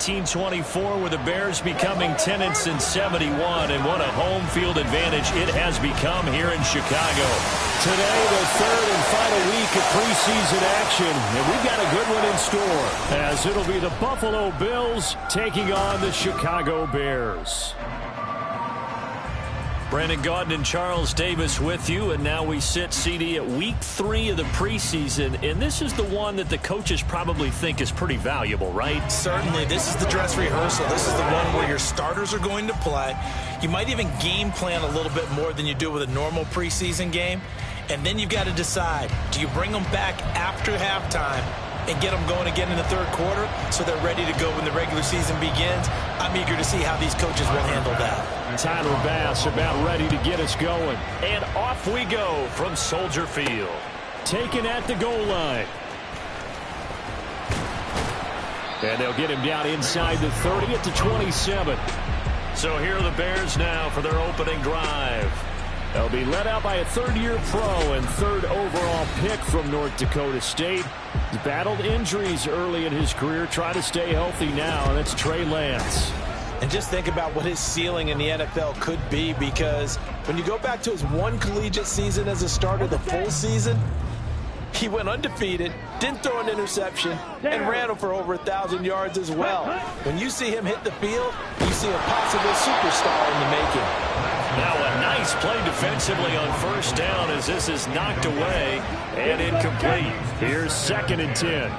1924 with the Bears becoming 10 since 71, and what a home field advantage it has become here in Chicago. Today, the third and final week of preseason action, and we've got a good one in store, as it'll be the Buffalo Bills taking on the Chicago Bears. Brandon Gaudin and Charles Davis with you, and now we sit, CD, at week 3 of the preseason, and this is the one that the coaches probably think is pretty valuable, right? Certainly. This is the dress rehearsal. This is the one where your starters are going to play. You might even game plan a little bit more than you do with a normal preseason game, and then you've got to decide, do you bring them back after halftime and get them going again in the third quarter so they're ready to go when the regular season begins? I'm eager to see how these coaches will handle that. Tyler Bass about ready to get us going. And off we go from Soldier Field. Taken at the goal line. And they'll get him down inside the 30 at the 27. So here are the Bears now for their opening drive. They'll be led out by a third-year pro and third overall pick from North Dakota State. He's battled injuries early in his career, trying to stay healthy now, and that's Trey Lance. And just think about what his ceiling in the NFL could be, because when you go back to his one collegiate season as a starter, the full season, he went undefeated, didn't throw an interception, and ran for over 1,000 yards as well. When you see him hit the field, you see a possible superstar in the making. Now a nice play defensively on first down as this is knocked away and incomplete. Here's 2nd and 10.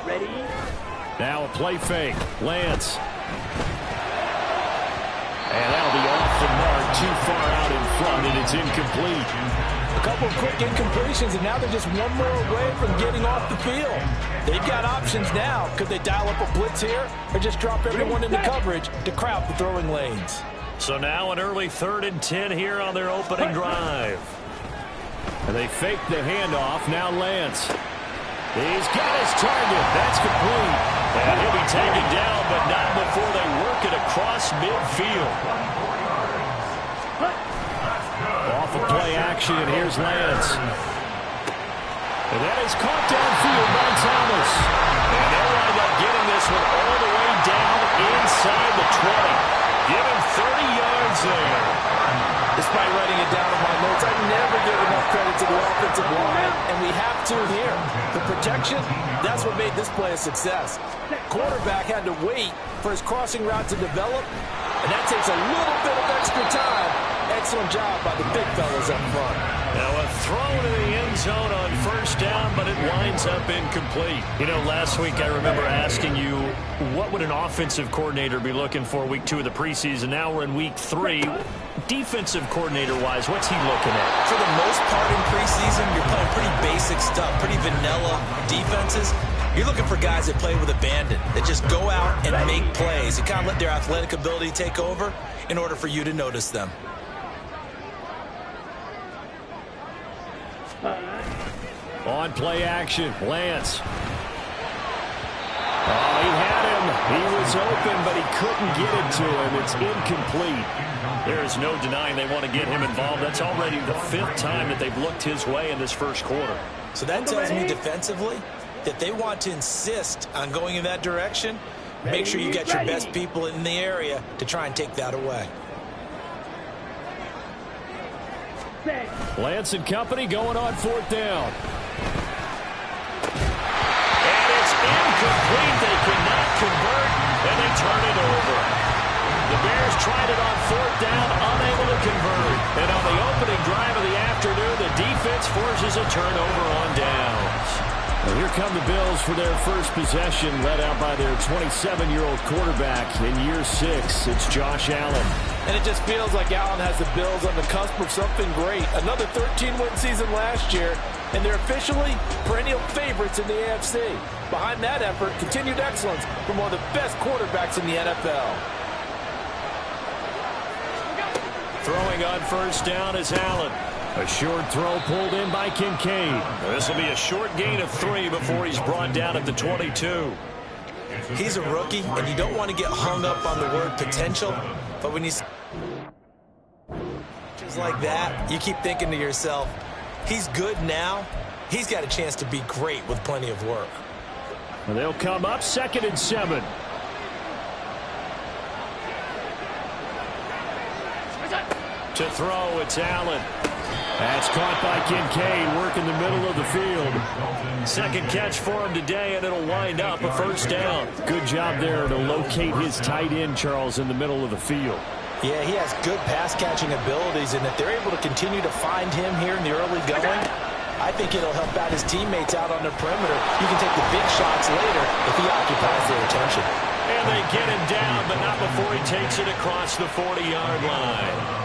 Ready? Now a play fake. Lance. And that'll be off the mark, too far out in front, and it's incomplete. A couple of quick incompletions, and now they're just one more away from getting off the field. They've got options now. Could they dial up a blitz here or just drop everyone into coverage to crowd the throwing lanes? So now an early 3rd and 10 here on their opening drive. And they fake the handoff. Now Lance. He's got his target. That's complete. And he'll be taken down, but not before they work it across midfield. Off of play action, and here's Lance. And that is caught downfield by Thomas. And they'll wind up getting this one all the way down inside the 20. Give him 30 yards there. Despite writing it down in my notes, I never give enough credit to the offensive line, and we have to here. The protection, that's what made this play a success. Quarterback had to wait for his crossing route to develop, and that takes a little bit of extra time. Excellent job by the big fellas up front. Now a throw to the end zone on first down, but it winds up incomplete. You know, last week I remember asking you, what would an offensive coordinator be looking for week 2 of the preseason? Now we're in week 3. Defensive coordinator-wise, what's he looking at? For the most part in preseason, you're playing pretty basic stuff, pretty vanilla defenses. You're looking for guys that play with abandon, that just go out and make plays. You kind of let their athletic ability take over in order for you to notice them. On play action, Lance. Oh, he had him. He was open, but he couldn't get it to him. It's incomplete. There is no denying they want to get him involved. That's already the 5th time that they've looked his way in this first quarter. So that tells me defensively that they want to insist on going in that direction. Make sure you get your best people in the area to try and take that away. Lance and company going on 4th down. And it's incomplete. They could not convert, and they turn it over. The Bears tried it on 4th down, unable to convert. And on the opening drive of the afternoon, the defense forces a turnover on downs. Well, here come the Bills for their first possession, led out by their 27-year-old quarterback in year 6. It's Josh Allen. And it just feels like Allen has the Bills on the cusp of something great. Another 13-win season last year, and they're officially perennial favorites in the AFC. Behind that effort, continued excellence from one of the best quarterbacks in the NFL. Throwing on first down is Allen. A short throw pulled in by Kincaid. This will be a short gain of 3 before he's brought down at the 22. He's a rookie, and you don't want to get hung up on the word potential, but when you see just like that, you keep thinking to yourself, he's good now. He's got a chance to be great with plenty of work. And they'll come up 2nd and 7. To throw, it's Allen. That's caught by Kincaid, working the middle of the field. Second catch for him today, and it'll wind up a first down. Good job there to locate his tight end, Charles, in the middle of the field. Yeah, he has good pass-catching abilities, and if they're able to continue to find him here in the early going, I think it'll help out his teammates out on the perimeter. You can take the big shots later if he occupies their attention. And they get him down, but not before he takes it across the 40-yard line.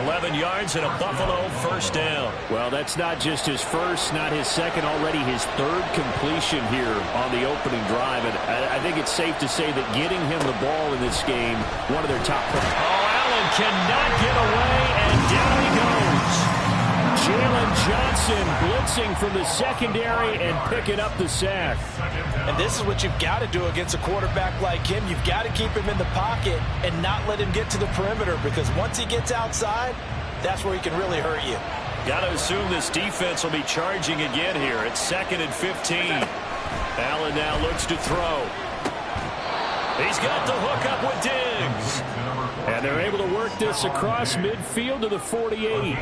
11 yards and a Buffalo first down. Well, that's not just his first, not his second, already his 3rd completion here on the opening drive. And I think it's safe to say that getting him the ball in this game, one of their top priorities. Oh, Allen cannot get away, and down he goes. Jalen Johnson blitzing from the secondary and picking up the sack. And this is what you've got to do against a quarterback like him. You've got to keep him in the pocket and not let him get to the perimeter, because once he gets outside, that's where he can really hurt you. Got to assume this defense will be charging again here. It's 2nd and 15. Allen now looks to throw. He's got the hook up with Diggs. And they're able to work this across midfield to the 48.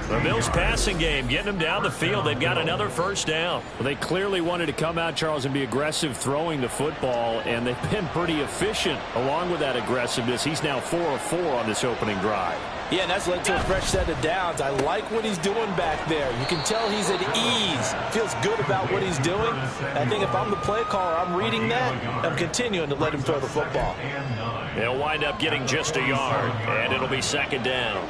The Bills passing game, getting them down the field. They've got another first down. Well, they clearly wanted to come out, Charles, and be aggressive throwing the football, and they've been pretty efficient along with that aggressiveness. He's now 4 of 4 on this opening drive. Yeah, and that's led to a fresh set of downs. I like what he's doing back there. You can tell he's at ease. Feels good about what he's doing. I think if I'm the play caller, I'm reading that. I'm continuing to let him throw the football. They'll wind up getting just a yard, and it'll be 2nd down.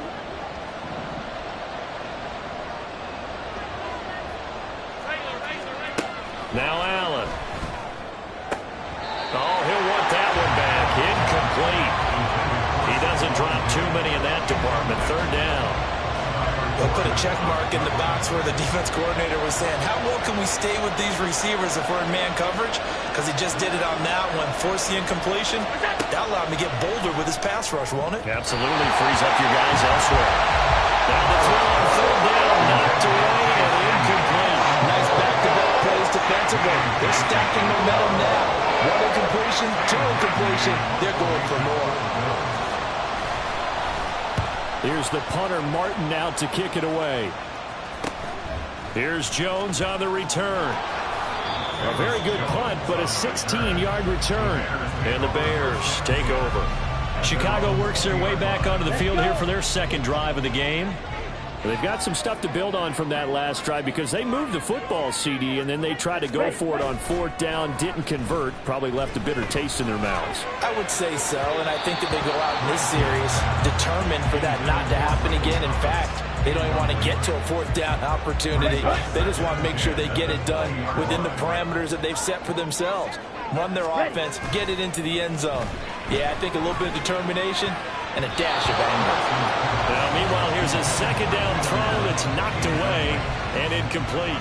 Now Allen. Oh, he'll want that one back. Incomplete. He doesn't drop too many in that department. 3rd down. They'll put a check mark in the box where the defense coordinator was saying, how well can we stay with these receivers if we're in man coverage? Because he just did it on that one. Force the incompletion. That'll allow him to get bolder with his pass rush, won't it? Absolutely. Frees up your guys elsewhere. Now the throw on 3rd down. Knocked away and incomplete. Nice back-to-back plays defensively. They're stacking momentum now. 1 incompletion, 2 incompletion. They're going for more. Here's the punter, Martin, out to kick it away. Here's Jones on the return. A very good punt, but a 16-yard return. And the Bears take over. Chicago works their way back onto the field here for their 2nd drive of the game. They've got some stuff to build on from that last drive because they moved the football, CD, and then they tried to go for it on 4th down, didn't convert, probably left a bitter taste in their mouths. I would say so, and I think that they go out in this series determined for that not to happen again. In fact, they don't even want to get to a 4th down opportunity. They just want to make sure they get it done within the parameters that they've set for themselves. Run their offense, get it into the end zone. Yeah, I think a little bit of determination and a dash of anger. Now, meanwhile, here's a 2nd down throw that's knocked away and incomplete.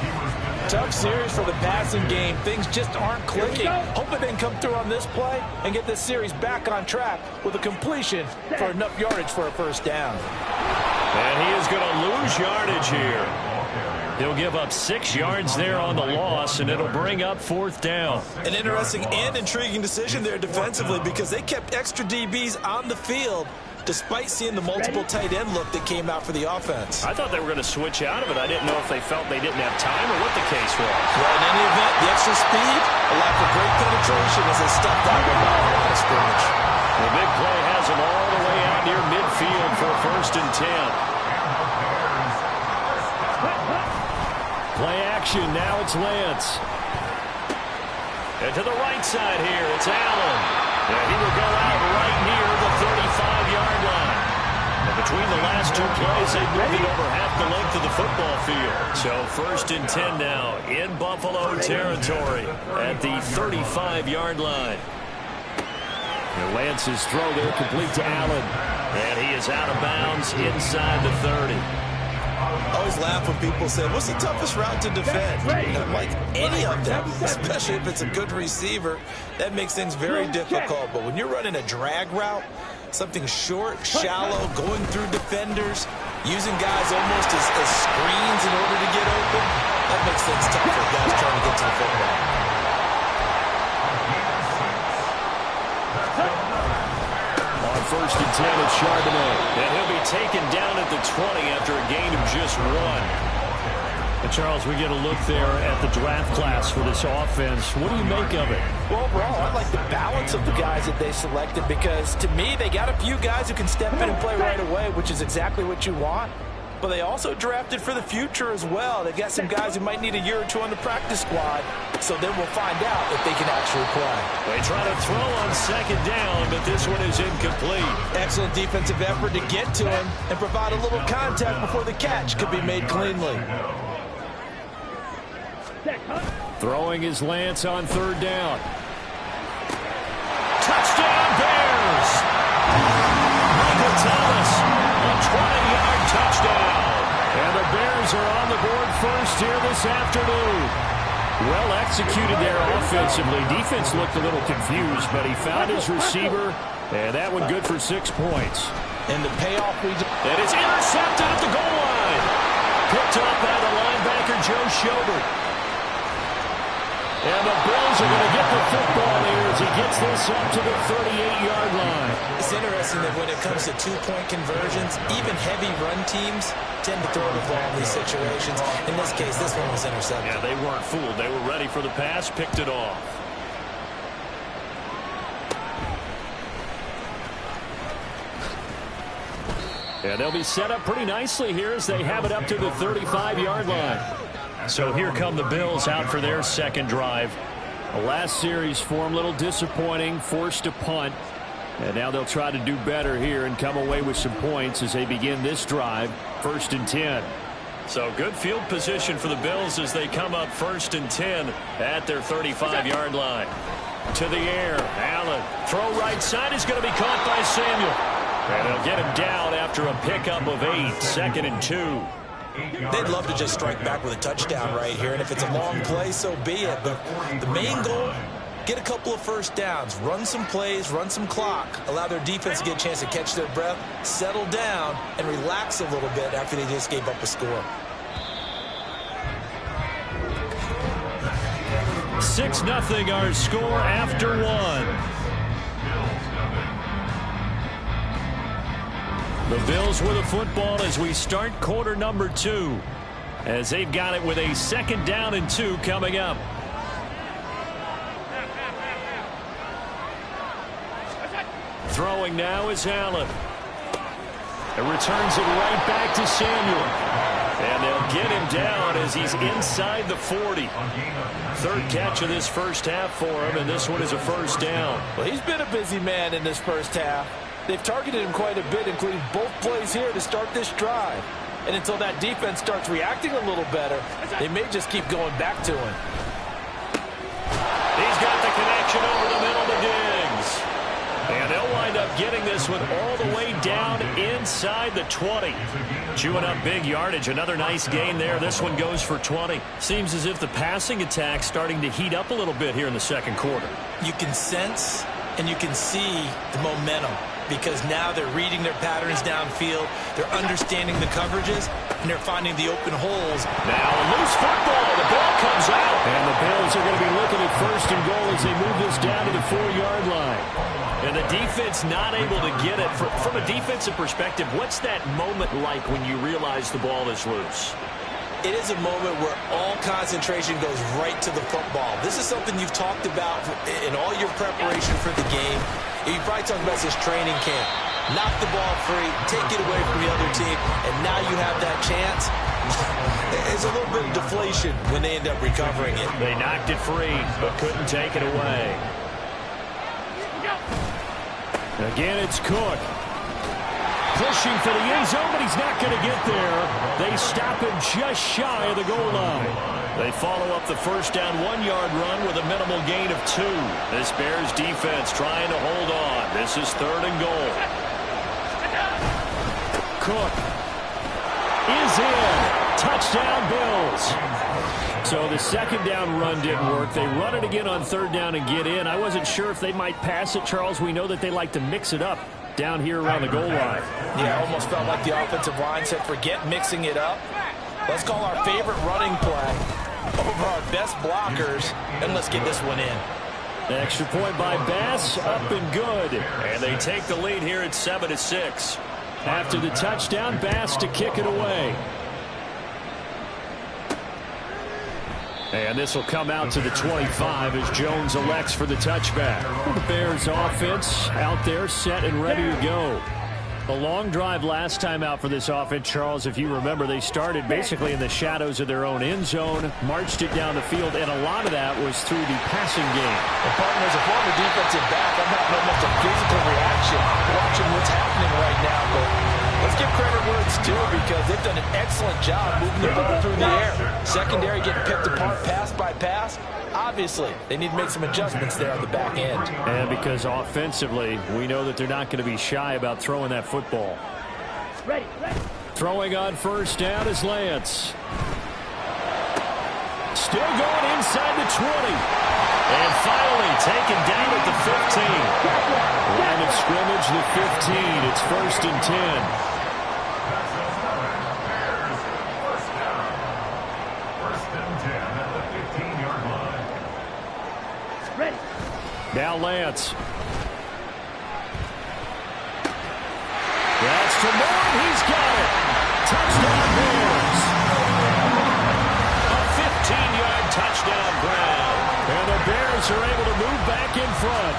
Tough series for the passing game. Things just aren't clicking. Hoping they can come through on this play and get this series back on track with a completion for enough yardage for a first down. And he is going to lose yardage here. He'll give up 6 yards there on the loss, and it'll bring up 4th down. An interesting and intriguing decision there defensively because they kept extra DBs on the field despite seeing the multiple tight end look that came out for the offense. I thought they were going to switch out of it. I didn't know if they felt they didn't have time or what the case was. Well, in any event, the extra speed, a lack of great penetration as they stuffed that one out on the scrimmage. The big play has them all the way out near midfield for 1st and 10. Play action, now it's Lance. And to the right side here, it's Allen. And he will go out right near the 35-yard line. And between the last 2 plays, they moved it over half the length of the football field. So 1st and 10 now in Buffalo territory at the 35-yard line. And Lance's throw there complete to Allen. And he is out of bounds inside the 30. I always laugh when people say, what's the toughest route to defend? And I'm like, any of them, especially if it's a good receiver. That makes things very difficult. But when you're running a drag route, something short, shallow, going through defenders, using guys almost as screens in order to get open, that makes things tough for guys trying to get to the football. first and 10 at Charbonnet. And he'll be taken down at the 20 after a gain of just 1. And Charles, we get a look there at the draft class for this offense. What do you make of it? Well, overall, I like the balance of the guys that they selected because, to me, they got a few guys who can step in and play right away, which is exactly what you want. But they also drafted for the future as well. They've got some guys who might need a year or two on the practice squad, so then we'll find out if they can actually play. They try to throw on second down, but this one is incomplete. Excellent defensive effort to get to him and provide a little contact before the catch could be made cleanly. Throwing his Lance on third down. Touchdown, Bears! Michael Thomas, a 20-yard touchdown. And the Bears are on the board first here this afternoon. Well executed there offensively. Defense looked a little confused, but he found his receiver, and that one good for 6 points. And the payoff and it's intercepted at the goal line. Picked up by the linebacker, Joe Schobert. And the Bills are going to get the football here as he gets this up to the 38-yard line. It's interesting that when it comes to two-point conversions, even heavy run teams tend to throw the ball in these situations. In this case, this one was intercepted. Yeah, they weren't fooled. They were ready for the pass, picked it off. And they'll be set up pretty nicely here as they have it up to the 35-yard line. So here come the Bills out for their second drive. The last series for them a little disappointing, forced a punt. And now they'll try to do better here and come away with some points as they begin this drive, 1st and 10. So good field position for the Bills as they come up 1st and 10 at their 35-yard line. To the air, Allen. Throw right side is going to be caught by Samuel. And they'll get him down after a pickup of 8, 2nd and 2. They'd love to just strike back with a touchdown right here, and if it's a long play, so be it. But the main goal, get a couple of first downs, run some plays, run some clock, allow their defense to get a chance to catch their breath, settle down, and relax a little bit after they just gave up a score. 6-0 our score after 1. The Bills with the football as we start quarter number 2, as they've got it with a 2nd down and 2 coming up. Throwing now is Allen. It returns it right back to Samuel. And they'll get him down as he's inside the 40. 3rd catch of this first half for him, and this one is a 1st down. Well, he's been a busy man in this first half. They've targeted him quite a bit, including both plays here to start this drive. And until that defense starts reacting a little better, they may just keep going back to him. He's got the connection over the middle to Diggs. And they'll wind up getting this one all the way down inside the 20. Chewing up big yardage. Another nice gain there. This one goes for 20. Seems as if the passing attack's starting to heat up a little bit here in the second quarter. You can sense and you can see the momentum, because now they're reading their patterns downfield, they're understanding the coverages, and they're finding the open holes. Now a loose football, the ball comes out. And the Bills are going to be looking at 1st and goal as they move this down to the 4-yard line. And the defense not able to get it. From a defensive perspective, what's that moment like when you realize the ball is loose? It is a moment where all concentration goes right to the football. This is something you've talked about in all your preparation for the game. You probably talked about this training camp. Knock the ball free, take it away from the other team, and now you have that chance. It's a little bit of deflation when they end up recovering it. They knocked it free, but couldn't take it away. Again, it's Cook. Pushing for the end zone, but he's not going to get there. They stop him just shy of the goal line. They follow up the 1st down 1-yard run with a minimal gain of 2. This Bears defense trying to hold on. This is 3rd and goal. Cook is in. Touchdown, Bills. So the 2nd down run didn't work. They run it again on 3rd down and get in. I wasn't sure if they might pass it, Charles. We know that they like to mix it up down here around the goal line. Yeah, almost felt like the offensive line said, forget mixing it up. Let's call our favorite running play over our best blockers, and let's get this one in. Extra point by Bass, up and good. And they take the lead here at 7-6. After the touchdown, Bass to kick it away. And this will come out to the 25 as Jones elects for the touchback. The Bears offense out there set and ready to go. A long drive last time out for this offense, Charles. If you remember, they started basically in the shadows of their own end zone, marched it down the field, and a lot of that was through the passing game. And partner, as a former defensive back, I'm having almost a physical reaction watching what's happening right now. But let's give credit where it's due because they've done an excellent job moving the ball through the air. Secondary getting picked apart pass by pass. Obviously, they need to make some adjustments there on the back end. And because offensively, we know that they're not going to be shy about throwing that football. Ready. Throwing on first down is Lance. Still going inside the 20. And finally taken down at the 15. Line of scrimmage, the 15. It's 1st and 10. Now Lance. That's to Moore. He's got it. Touchdown Bears. A 15-yard touchdown grab. And the Bears are able to move back in front.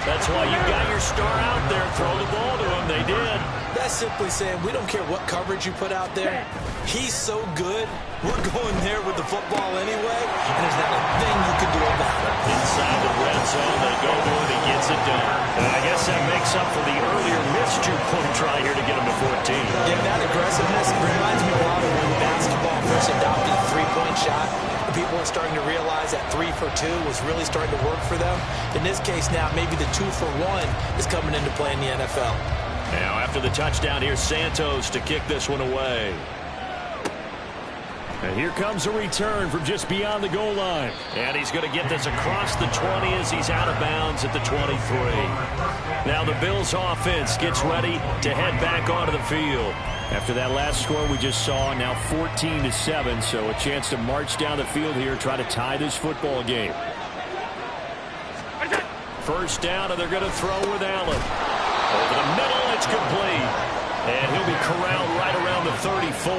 That's why you got your star out there. Throw the ball to him. They did. That's simply saying we don't care what coverage you put out there. He's so good. We're going there with the football anyway, and there's not a thing you can do about it. Inside the red zone, they go to it. He gets it done. And I guess that makes up for the earlier missed two-point try here to get him to 14. Yeah, that aggressiveness reminds me a lot of when basketball first adopted a three-point shot. People are starting to realize that 3 for 2 was really starting to work for them. In this case now, maybe the 2 for 1 is coming into play in the NFL. Now after the touchdown, here's Santos to kick this one away. And here comes a return from just beyond the goal line. And he's going to get this across the 20 as he's out of bounds at the 23. Now the Bills offense gets ready to head back onto the field. After that last score we just saw, now 14-7, so a chance to march down the field here, try to tie this football game. First down, and they're going to throw with Allen. Over the middle, it's complete. And he'll be corralled right around the 34.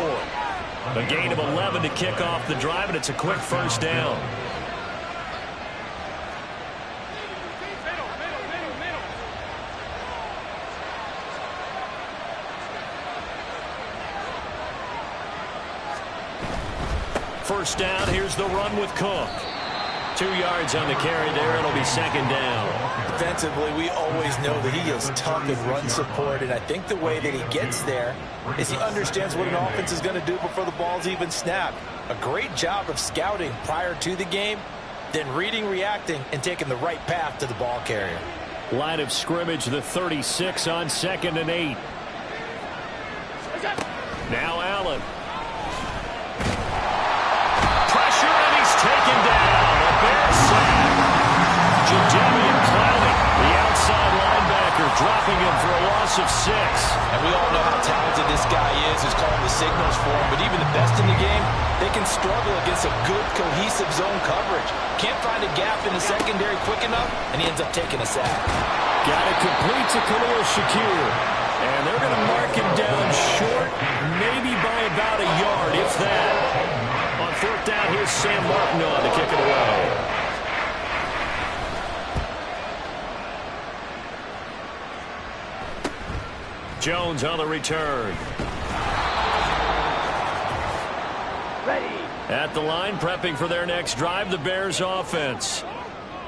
A gain of 11 to kick off the drive, and it's a quick first down. First down, here's the run with Cook. 2 yards on the carry there. It'll be second down. Defensively, we always know that he is tough in run support, and I think the way that he gets there is he understands what an offense is going to do before the ball's even snapped. A great job of scouting prior to the game, then reading, reacting, and taking the right path to the ball carrier. Line of scrimmage, the 36 on 2nd and 8. Now Allen. Pressure, and he's taken down. A Bears sack. Jadeveon Clowney, the outside linebacker, dropping him for a loss of 6. And we all know how talented this guy is, who's calling the signals for him. But even the best in the game, they can struggle against a good, cohesive zone coverage. Can't find a gap in the secondary quick enough, and he ends up taking a sack. Got it complete to Khalil Shakir. And they're going to mark him down short, maybe by about a yard, if that. On 4th down, here's Sam Martin on to kick it away. Jones on the return. Ready. At the line, prepping for their next drive, the Bears offense.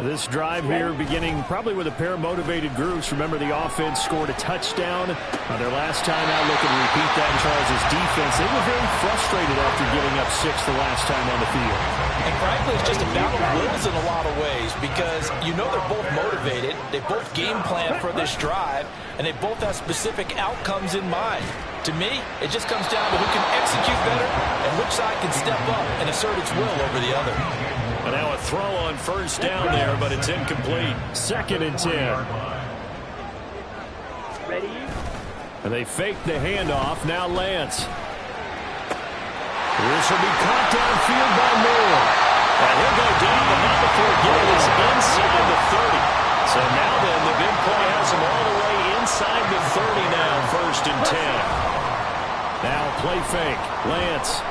This drive here beginning probably with a pair of motivated groups. Remember, the offense scored a touchdown their last time out. Looking to repeat that in Charles' defense. They were very frustrated after giving up 6 the last time on the field. And frankly, it's just a battle of wills in a lot of ways because you know they're both motivated. They both game plan for this drive, and they both have specific outcomes in mind. To me, it just comes down to who can execute better and which side can step up and assert its will over the other. And now a throw on first down there, but it's incomplete. 2nd and 10. Ready. And they fake the handoff. Now Lance. This will be caught downfield by Moore. And he'll go down, but not before getting us inside the 30. So now then, the big play has him all the way inside the 30 now, 1st and 10. Now play fake. Lance.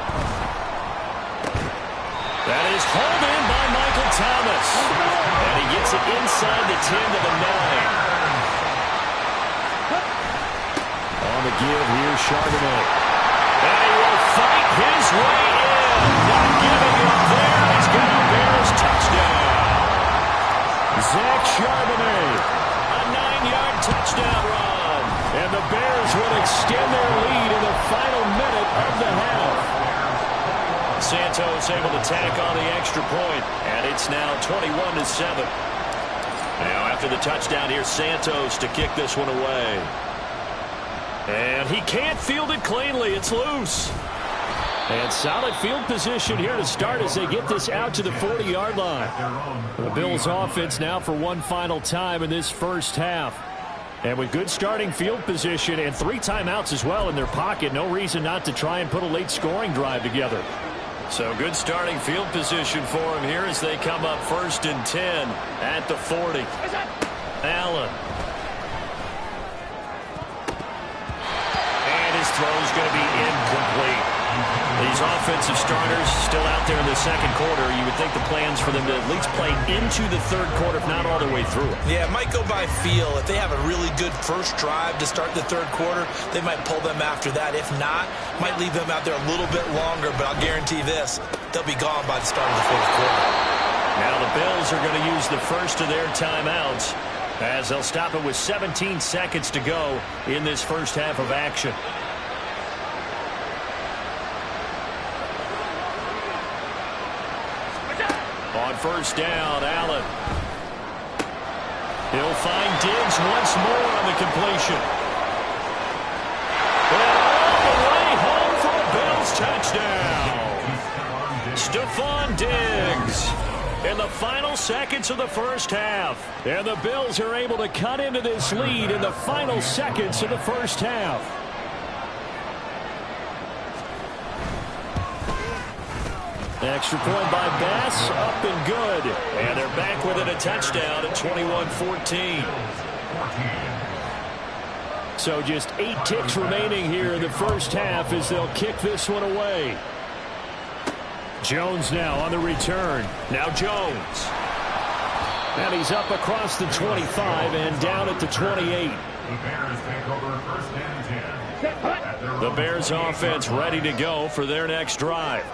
That is hauled in by Michael Thomas. And he gets it inside the 10 to the 9. On the give here, Charbonnet. And he will fight his way in. Not giving up there. He's got a Bears touchdown. Zach Charbonnet. A 9-yard touchdown run. And the Bears will extend their lead in the final minute of the half. Santos able to tack on the extra point, and it's now 21-7. Now after the touchdown here, Santos to kick this one away. And he can't field it cleanly. It's loose. And solid field position here to start as they get this out to the 40-yard line. The Bills offense now for one final time in this first half. And with good starting field position and 3 timeouts as well in their pocket, no reason not to try and put a late scoring drive together. So good starting field position for him here as they come up 1st and 10 at the 40. Allen. And his throw is going to be incomplete. These offensive starters still out there in the second quarter. You would think the plans for them to at least play into the third quarter, if not all the way through it. Yeah, it might go by feel. If they have a really good first drive to start the third quarter, they might pull them after that. If not, might leave them out there a little bit longer, but I'll guarantee this, they'll be gone by the start of the fourth quarter. Now the Bills are going to use the first of their timeouts as they'll stop it with 17 seconds to go in this first half of action. On first down, Allen. He'll find Diggs once more on the completion. And all the way home for a Bills touchdown. Stephon Diggs in the final seconds of the first half. And the Bills are able to cut into this lead in the final seconds of the first half. Extra point by Bass, up and good. And they're back within a touchdown at 21-14. So just 8 ticks remaining here in the first half as they'll kick this one away. Jones now on the return. Now Jones. And he's up across the 25 and down at the 28. The Bears offense ready to go for their next drive.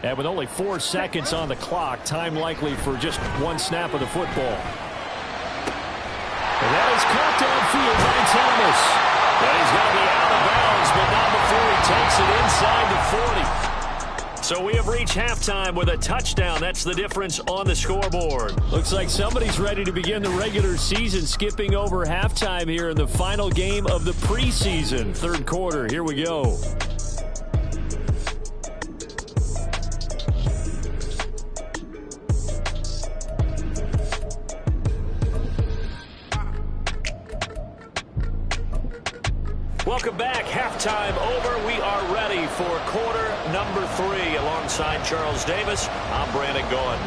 And with only 4 seconds on the clock, time likely for just one snap of the football. And that is caught downfield by Thomas. And he's going to be out of bounds, but not before he takes it inside the 40. So we have reached halftime with a touchdown. That's the difference on the scoreboard. Looks like somebody's ready to begin the regular season, skipping over halftime here in the final game of the preseason. Third quarter, here we go. Welcome back. Halftime over. We are ready for quarter number 3. Alongside Charles Davis, I'm Brandon Gordon.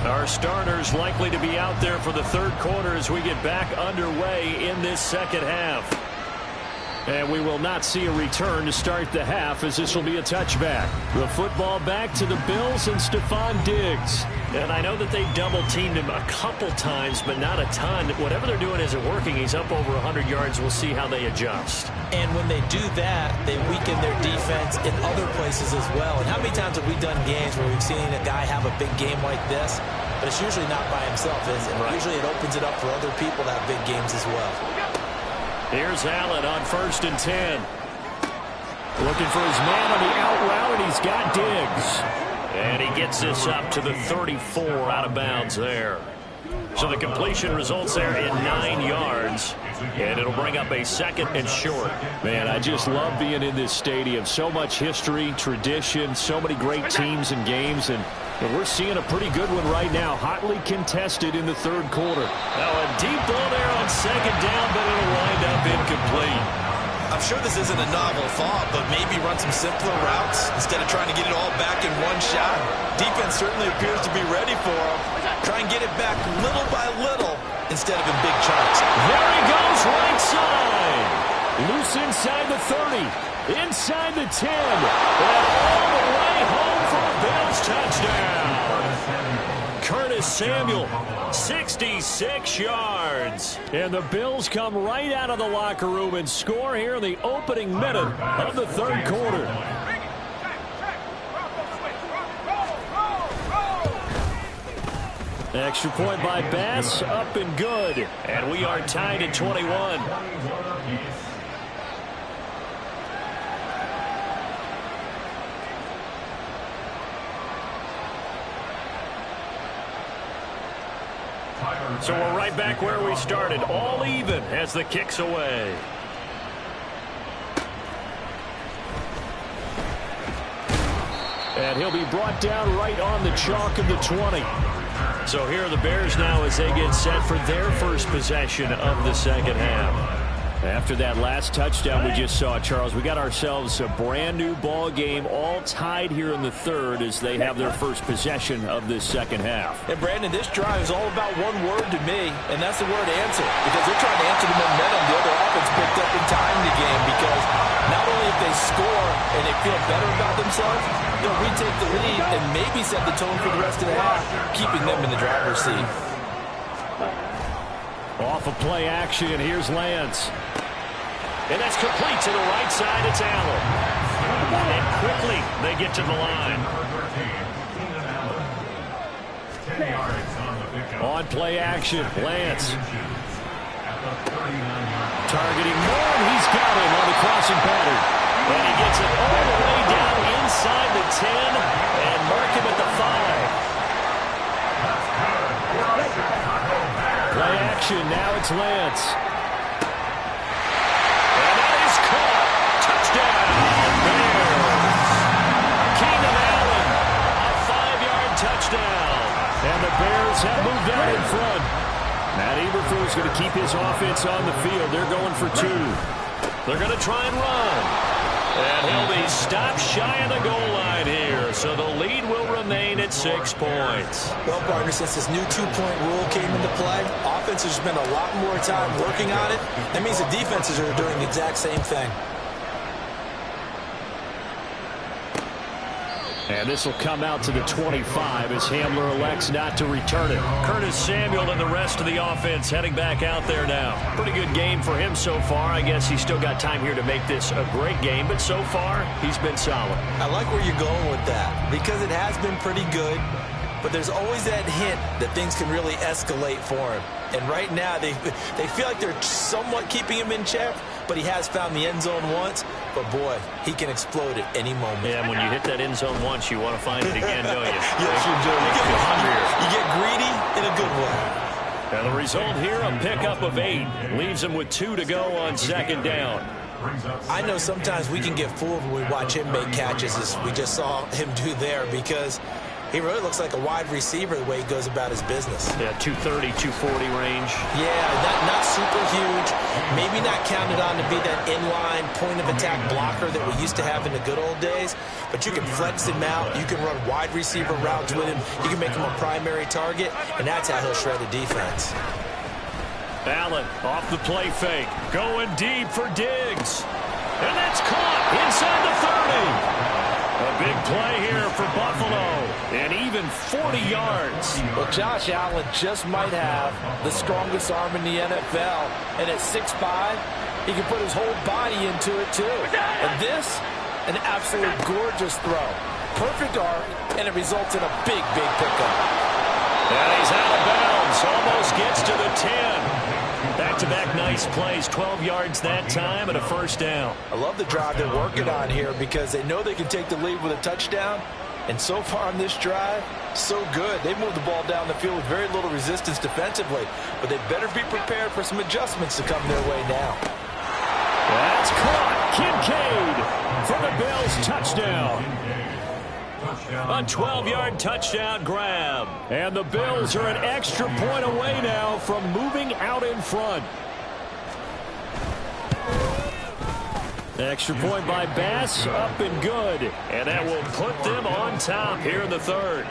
Our starters likely to be out there for the third quarter as we get back underway in this second half. And we will not see a return to start the half as this will be a touchback. The football back to the Bills and Stephon Diggs. And I know that they double-teamed him a couple times, but not a ton. Whatever they're doing isn't working. He's up over 100 yards. We'll see how they adjust. And when they do that, they weaken their defense in other places as well. And how many times have we done games where we've seen a guy have a big game like this, but it's usually not by himself, is it? Right. Usually it opens it up for other people to have big games as well. Here's Allen on 1st and 10. Looking for his man on the out route, and he's got Diggs. And he gets this up to the 34 out of bounds there. So the completion results there in 9 yards, and it'll bring up a 2nd and short. Man, I just love being in this stadium. So much history, tradition, so many great teams and games, and we're seeing a pretty good one right now, hotly contested in the 3rd quarter. Now a deep ball there on 2nd down, but it'll wind up incomplete. I'm sure this isn't a novel thought, but maybe run some simpler routes instead of trying to get it all back in one shot. Defense certainly appears to be ready for him. Try and get it back little by little instead of in big chunks. There he goes, right side. Loose inside the 30, inside the 10, and all the way home for a Bills touchdown. Curtis Samuel, 66 yards. And the Bills come right out of the locker room and score here in the opening minute of the 3rd quarter. Extra point by Bass, up and good. And we are tied at 21. So we're right back where we started, all even as the kick's away. And he'll be brought down right on the chalk of the 20. So here are the Bears now as they get set for their first possession of the 2nd half. After that last touchdown we just saw, Charles, we got ourselves a brand new ball game, all tied here in the 3rd as they have their first possession of this 2nd half. And Brandon, this drive is all about one word to me, and that's the word answer. Because they're trying to answer the momentum the other offense picked up in tying the game. Because not only if they score and they feel better about themselves, they'll retake the lead and maybe set the tone for the rest of the half, keeping them in the driver's seat. Off of play action, here's Lance. And that's complete to the right side. It's Allen. And quickly they get to the line. On play action, Lance. Targeting Moore, and he's got him on the crossing pattern. And he gets it all the way down inside the 10 and mark him at the 5. Play action, now it's Lance. And that is caught. Touchdown, Bears. Keenan Allen, a 5-yard touchdown. And the Bears have moved out in front. Matt Eberflus going to keep his offense on the field. They're going for 2. They're going to try and run. And he'll be stopped shy of the goal line here. So the lead will remain at 6 points. Well, partner, since this new 2-point rule came into play, offenses spend a lot more time working on it. That means the defenses are doing the exact same thing. And this will come out to the 25 as Hamler elects not to return it. Curtis Samuel and the rest of the offense heading back out there now. Pretty good game for him so far. I guess he's still got time here to make this a great game, but so far he's been solid. I like where you're going with that because it has been pretty good, but there's always that hint that things can really escalate for him. And right now they feel like they're somewhat keeping him in check, but he has found the end zone once. But, boy, he can explode at any moment. Yeah, and when you hit that end zone once, you want to find it again, don't you? Yes, you do. You get greedy in a good way. And the result here, a pickup of 8. Leaves him with 2 to go on 2nd down. I know sometimes we can get fooled when we watch him make catches, as we just saw him do there, because he really looks like a wide receiver the way he goes about his business. Yeah, 230, 240 range. Yeah, not super huge. Maybe not counted on to be that inline point-of-attack blocker that we used to have in the good old days. But you can flex him out. You can run wide receiver routes with him. You can make him a primary target, and that's how he'll shred a defense. Allen off the play fake. Going deep for Diggs. And that's caught inside the 30. A big play here for Buffalo, and even 40 yards. Well, Josh Allen just might have the strongest arm in the NFL, and at 6'5", he can put his whole body into it too. And this, an absolute gorgeous throw. Perfect arc, and it results in a big, big pickup. And he's out of bounds, almost gets to the 10. Back-to-back nice plays, 12 yards that time and a 1st down. I love the drive they're working on here because they know they can take the lead with a touchdown, And so far on this drive, so good. They moved the ball down the field with very little resistance defensively, but they better be prepared for some adjustments to come their way now. That's caught. Kincaid for the Bills, touchdown. A 12-yard touchdown grab. And the Bills are an extra point away now from moving out in front. Extra point by Bass, up and good. And that will put them on top here in the third.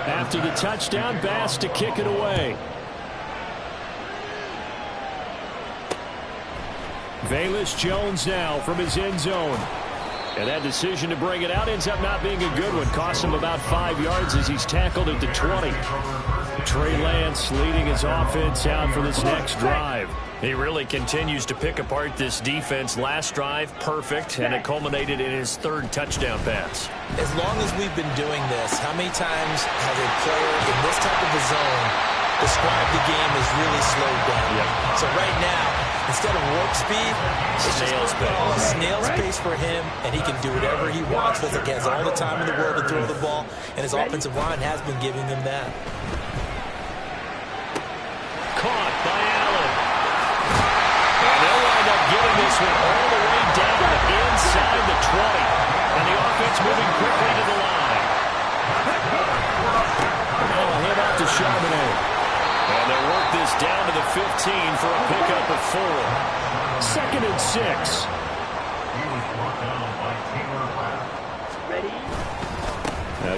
After the touchdown, Bass to kick it away. Velus Jones now from his end zone. And that decision to bring it out ends up not being a good one. Costs him about 5 yards as he's tackled at the 20. Trey Lance leading his offense out for this next drive. He really continues to pick apart this defense. Last drive, perfect, and it culminated in his third touchdown pass. As long as we've been doing this, how many times has a player in this type of a zone described the game as really slowed down? Yep. So right now, instead of warp speed, it's snail's pace. Snail's pace for him, and he can do whatever he wants. Feels like he has all the time in the world to throw the ball, and his offensive line has been giving him that. Caught by Allen. And they'll wind up getting this one all the way down inside the 20. And the offense moving quickly to the line. Now a handout to Charbonnet. And they'll work this down to the 15 for a pickup of 4. 2nd and 6. Ready?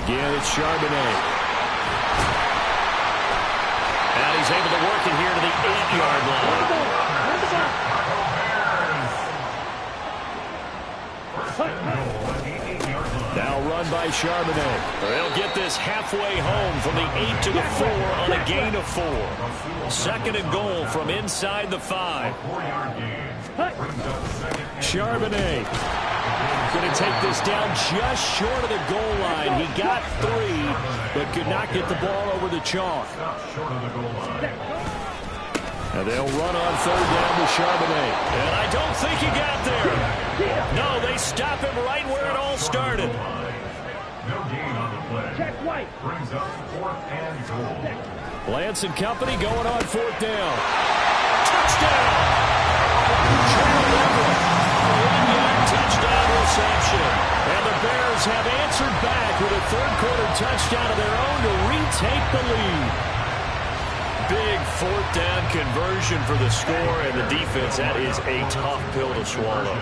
Again, it's Charbonnet. And he's able to work it here to the 8-yard line. Now run by Charbonnet. They'll get this halfway home from the 8 to the 4 on a gain of 4. 2nd and goal from inside the 5. Charbonnet going to take this down just short of the goal line. He got 3, but could not get the ball over the chalk. And they'll run on 3rd down to Charbonnet. And I don't think he got there. No, they stop him right where it all started. Check white. Lance and company going on 4th down. Touchdown! Gerald Everett, a 1-yard touchdown reception. And the Bears have answered back with a 3rd-quarter touchdown of their own to retake the lead. Big 4th down conversion for the score, and the defense, that is a tough pill to swallow.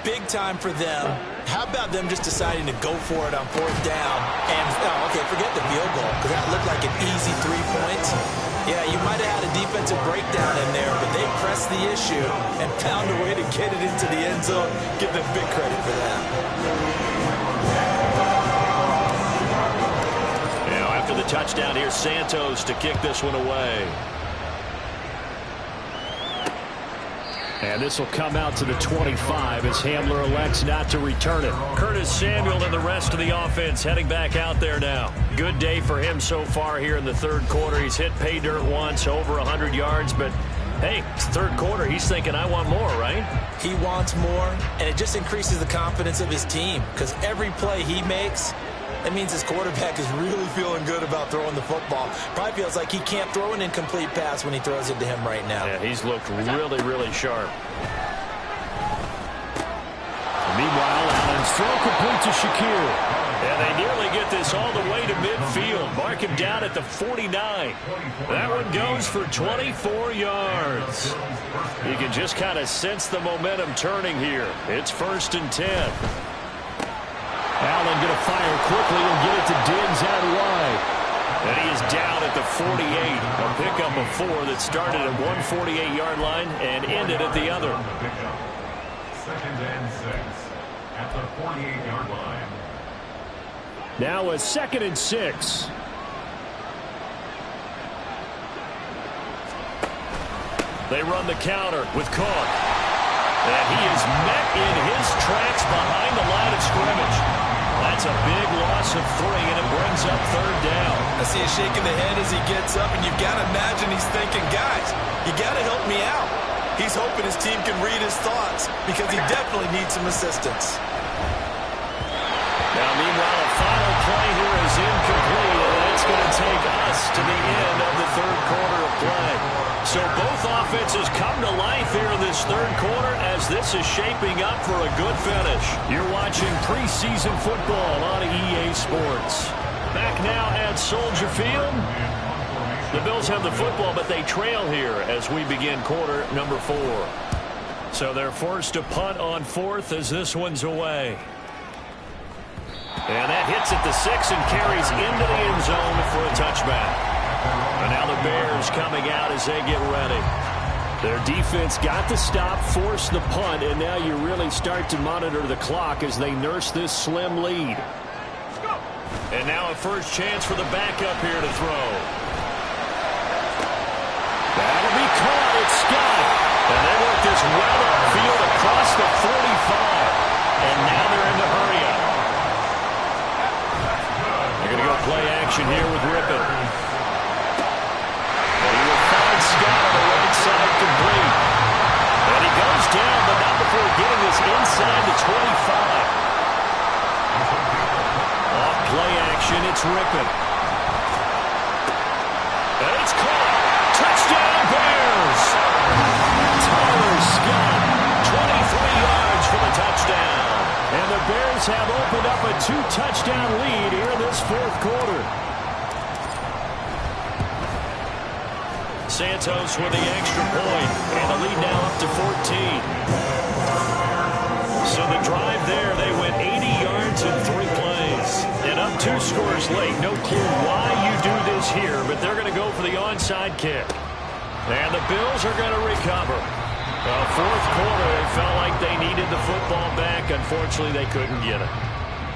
Big time for them. How about them just deciding to go for it on 4th down? And, okay, forget the field goal, because that looked like an easy 3 points. Yeah, you might have had a defensive breakdown in there, but they pressed the issue and found a way to get it into the end zone. Give them big credit for that. Now, after the touchdown, here's Santos to kick this one away. And this will come out to the 25 as Hamler elects not to return it. Curtis Samuel and the rest of the offense heading back out there now. Good day for him so far here in the 3rd quarter. He's hit pay dirt once, over 100 yards, but hey, it's 3rd quarter. He's thinking, I want more, right? He wants more, and it just increases the confidence of his team, because every play he makes, that means his quarterback is really feeling good about throwing the football. Probably feels like he can't throw an incomplete pass when he throws it to him right now. Yeah, he's looked really, really sharp. Meanwhile, Allen's throw complete to Shakir. And they nearly get this all the way to midfield. Mark him down at the 49. That one goes for 24 yards. You can just kind of sense the momentum turning here. It's 1st and 10. Allen going to fire quickly and get it to Diggs out wide. And he is down at the 48. A pickup of 4 that started at 148-yard line and ended at the other. 2nd and 6 at the 48-yard line. Now a 2nd and 6. They run the counter with Cook. And he is met in his tracks behind the line of scrimmage. That's a big loss of 3, and it brings up 3rd down. I see him shaking the head as he gets up, and you've got to imagine he's thinking, guys, you got to help me out. He's he's hoping his team can read his thoughts because he definitely needs some assistance. Now, meanwhile, a final play here is incomplete, and that's going to take us to the end of the third quarter of play. So both offenses come to life here in this third quarter as this is shaping up for a good finish. You're watching preseason football on EA Sports. Back now at Soldier Field. The Bills have the football, but they trail here as we begin quarter number 4. So they're forced to punt on fourth as this one's away. And that hits at the 6 and carries into the end zone for a touchback. And now the Bears coming out as they get ready. Their defense got the stop, forced the punt, and now you really start to monitor the clock as they nurse this slim lead. And now a first chance for the backup here to throw. That'll be caught. It's Scott. And they work this well upfield across the 45. And now they're in the hurry-up. They're going to go play action here with Rippon. And he will find Scott on the right side complete. And he goes down, but not before getting this inside the 25. Off play action, it's Rippon. And it's caught. Touchdown, Bears! Tyler Scott, 23 yards for the touchdown. And the Bears have opened up a 2-touchdown lead here in this fourth quarter. Santos with the extra point, and the lead now up to 14. So the drive there, they went 80 yards in 3 plays. And up 2 scores late. No clue why you do this here, but they're going to go for the onside kick. And the Bills are going to recover. Fourth quarter, it felt like they needed the football back. Unfortunately, they couldn't get it.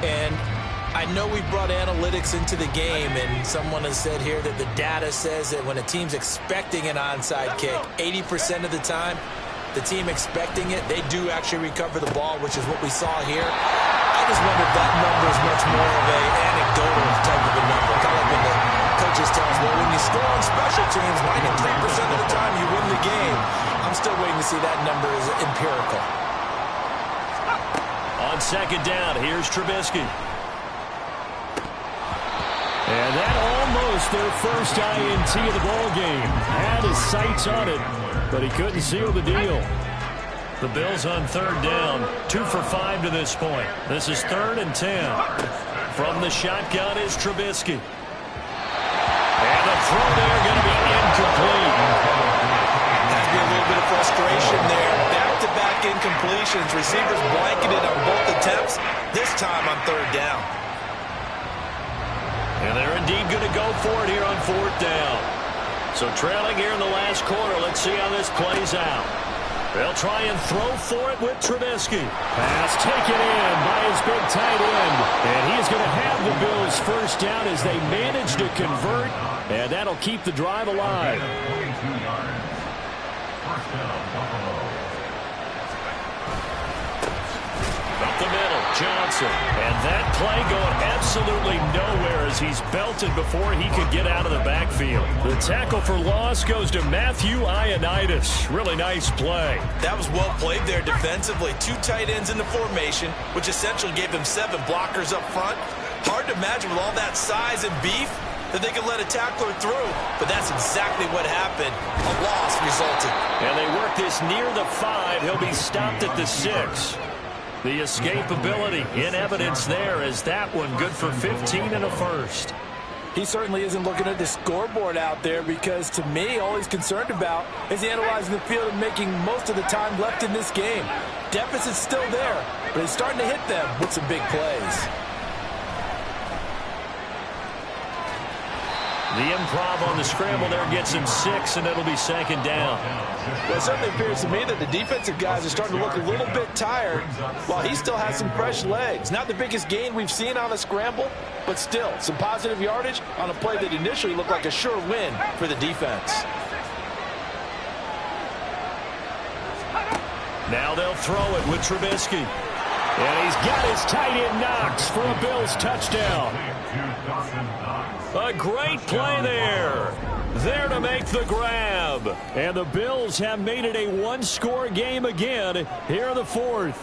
And I know we brought analytics into the game, and someone has said here that the data says that when a team's expecting an onside kick, 80% of the time, the team expecting it, they do actually recover the ball, which is what we saw here. I just wonder if that number is much more of an anecdotal type of a number. Kind of like when the coaches tell us, well, when you score on special teams, 93% of the time you win the game. I'm still waiting to see that number is empirical. On second down, here's Trubisky. And that almost their first INT of the ball game. Had his sights on it, but he couldn't seal the deal. The Bills on third down, 2 for 5 to this point. This is 3rd and 10. From the shotgun is Trubisky. And the throw there going to be incomplete. That's been a little bit of frustration there. Back-to-back incompletions. Receivers blanketed on both attempts, this time on third down. And they're indeed going to go for it here on 4th down. So trailing here in the last quarter, let's see how this plays out. They'll try and throw for it with Trubisky. Pass taken in by his big tight end. And he's going to have the Bills first down as they manage to convert. And that'll keep the drive alive. 22 yards. First down, Buffalo. Up the middle, Johnson. And that play going absolutely nowhere as he's belted before he could get out of the backfield. The tackle for loss goes to Matthew Ioannidis. Really nice play. That was well played there defensively. 2 tight ends in the formation, which essentially gave him 7 blockers up front. Hard to imagine with all that size and beef that they could let a tackler through, but that's exactly what happened. A loss resulted. And they work this near the 5. He'll be stopped at the 6. The escapability in evidence there as that one good for 15 and a first. He certainly isn't looking at the scoreboard out there because, to me, all he's concerned about is analyzing the field and making most of the time left in this game. Deficit's still there, but he's starting to hit them with some big plays. The improv on the scramble there gets him 6, and it'll be 2nd down. Well, it certainly appears to me that the defensive guys are starting to look a little bit tired while he still has some fresh legs. Not the biggest gain we've seen on a scramble, but still some positive yardage on a play that initially looked like a sure win for the defense. Now they'll throw it with Trubisky. And he's got his tight end Knox for a Bills touchdown. A great play there. There to make the grab. And the Bills have made it a one-score game again here in the fourth.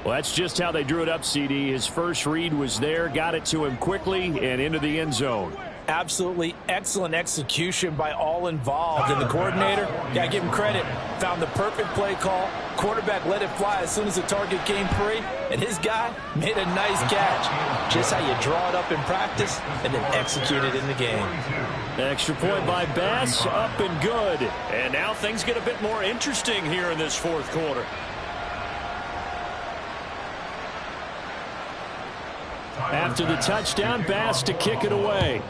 Well, that's just how they drew it up, CD. His first read was there, got it to him quickly, and into the end zone. Absolutely excellent execution by all involved. And the coordinator, got to give him credit, found the perfect play call. Quarterback let it fly as soon as the target came free, and his guy made a nice catch. Just how you draw it up in practice and then execute it in the game. Extra point by Bass, up and good. And now things get a bit more interesting here in this fourth quarter. After the touchdown, Bass to kick it away.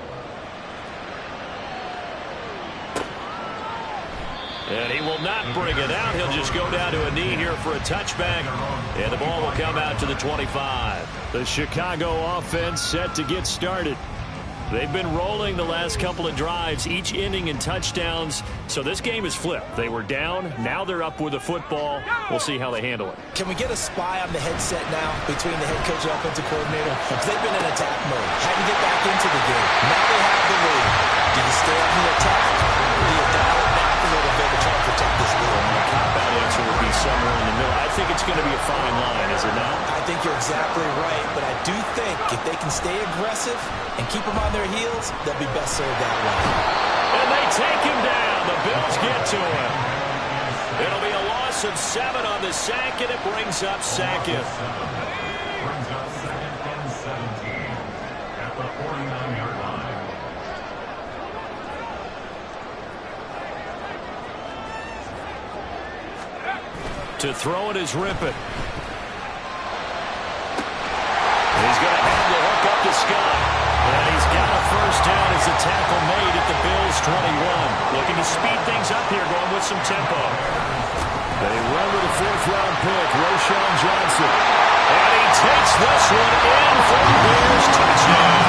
And he will not bring it out. He'll just go down to a knee here for a touchback. And the ball will come out to the 25. The Chicago offense set to get started. They've been rolling the last couple of drives, each inning in touchdowns. So this game is flipped. They were down. Now they're up with the football. We'll see how they handle it. Can we get a spy on the headset now between the head coach and offensive coordinator? Because they've been in attack mode. Had to get back into the game. Now they have the lead. Do you stay on the attack? Or do you dial it back a little bit to try to protect this lead? The cop-out answer would be somewhere in the middle. I think it's going to be a fine line, is it not? I think you're exactly right, but I do think if they can stay aggressive and keep them on their heels, they'll be best served that way. And they take him down. The Bills get to him. It'll be a loss of 7 on the sack, and it brings up Sackett. Brings up second and 17 at the 49-yard line. To throw it is Rippon. He's going to have the hook up to Scott. And he's got a first down as the tackle made at the Bills' 21. Looking to speed things up here, going with some tempo. They run with a fourth-round pick, Roschon Johnson. And he takes this one in for the Bears. Touchdown.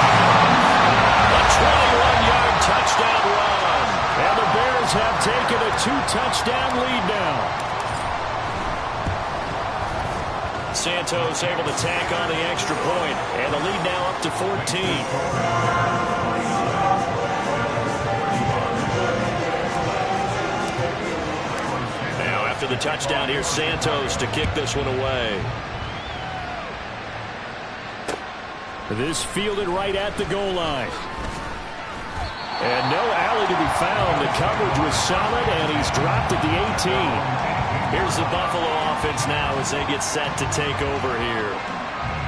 A 21-yard touchdown run. And the Bears have taken a 2-touchdown lead now. Santos able to tack on the extra point, and the lead now up to 14. Now after the touchdown, here's Santos to kick this one away. This fielded right at the goal line. And no alley to be found. The coverage was solid, and he's dropped at the 18. Here's the Buffalo offense now as they get set to take over here.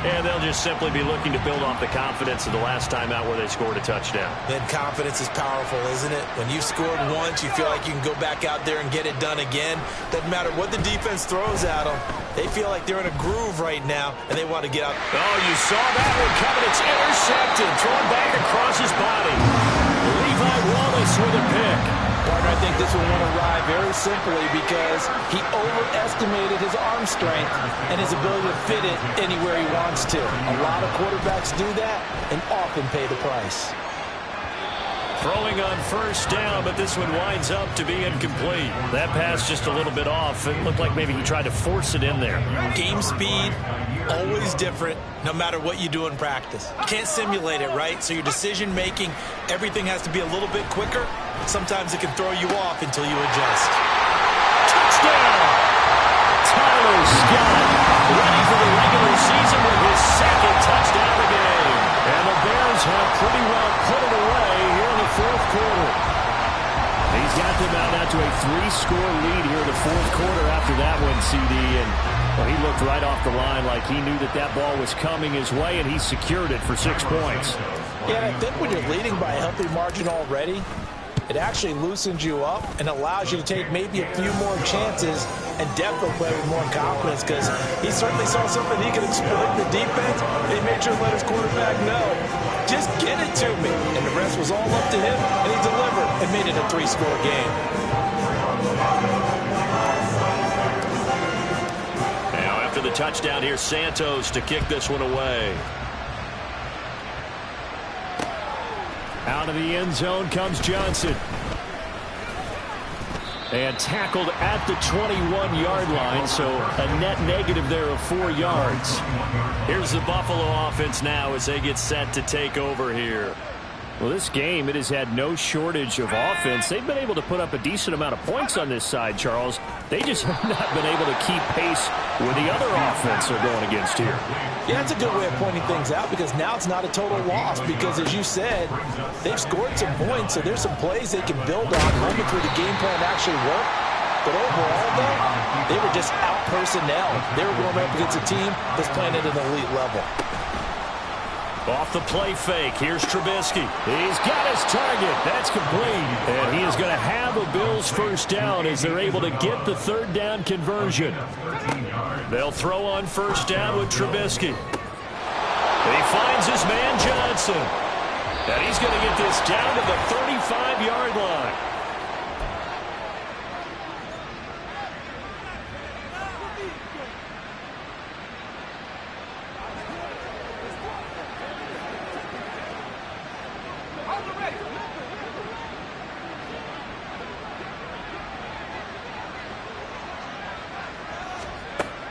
And they'll just simply be looking to build off the confidence of the last time out where they scored a touchdown. Then confidence is powerful, isn't it? When you've scored once, you feel like you can go back out there and get it done again. Doesn't matter what the defense throws at them. They feel like they're in a groove right now, and they want to get out. Oh, you saw that one coming. It's intercepted. Thrown back across his body. Levi Wallace with a pick. Partner, I think this will want to ride very simply because he overestimated his arm strength and his ability to fit it anywhere he wants to. A lot of quarterbacks do that and often pay the price. Throwing on first down, but this one winds up to be incomplete. That pass just a little bit off. It looked like maybe he tried to force it in there. Game speed, always different, no matter what you do in practice. You can't simulate it, right? So your decision-making, everything has to be a little bit quicker. Sometimes it can throw you off until you adjust. Touchdown! Tyler Scott, ready for the regular season with his second touchdown of the game. And the Bears have pretty well put it away here in the fourth quarter. He's got them out now to a 3-score lead here in the fourth quarter after that one, CD. And well, he looked right off the line like he knew that that ball was coming his way, and he secured it for 6 points. Yeah, and I think when you're leading by a healthy margin already, it actually loosens you up and allows you to take maybe a few more chances and definitely play with more confidence because he certainly saw something he could exploit in the defense, and he made sure to let his quarterback know, just get it to me. And the rest was all up to him, and he delivered and made it a 3-score game. Now after the touchdown, here's Santos to kick this one away. Out of the end zone comes Johnson. And tackled at the 21-yard line, so a net negative there of 4 yards. Here's the Buffalo offense now as they get set to take over here. Well, this game, it has had no shortage of offense. They've been able to put up a decent amount of points on this side, Charles. They just have not been able to keep pace with the other offense they're going against here. Yeah, that's a good way of pointing things out because now it's not a total loss because, as you said, they've scored some points, so there's some plays they can build on, moments where the game plan actually worked. But overall, though, they were just out-personnel. They were going up against a team that's playing at an elite level. Off the play fake, here's Trubisky. He's got his target. That's complete. And he is going to have a Bills first down as they're able to get the third down conversion. They'll throw on first down with Trubisky. He finds his man Johnson. And he's going to get this down to the 35-yard line.